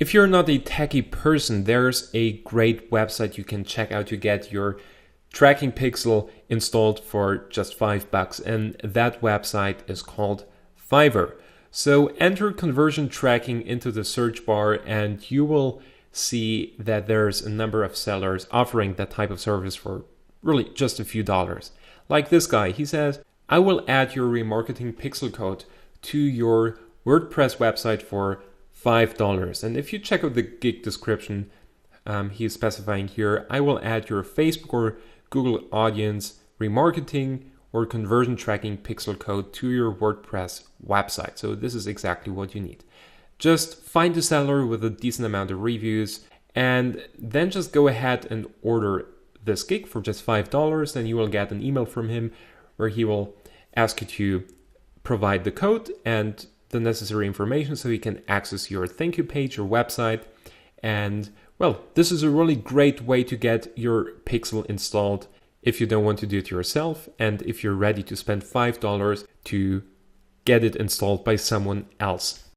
If you're not a techie person, there's a great website you can check out to get your tracking pixel installed for just $5, and that website is called Fiverr. So enter conversion tracking into the search bar and you will see that there's a number of sellers offering that type of service for really just a few dollars. Like this guy, he says, I will add your remarketing pixel code to your WordPress website for $5. And if you check out the gig description, he's specifying here, I will add your Facebook or Google audience remarketing or conversion tracking pixel code to your WordPress website. So this is exactly what you need. Just find a seller with a decent amount of reviews and then just go ahead and order this gig for just $5. Then you will get an email from him where he will ask you to provide the code and the necessary information so you can access your thank you page or website. And well, this is a really great way to get your pixel installed if you don't want to do it yourself and if you're ready to spend $5 to get it installed by someone else.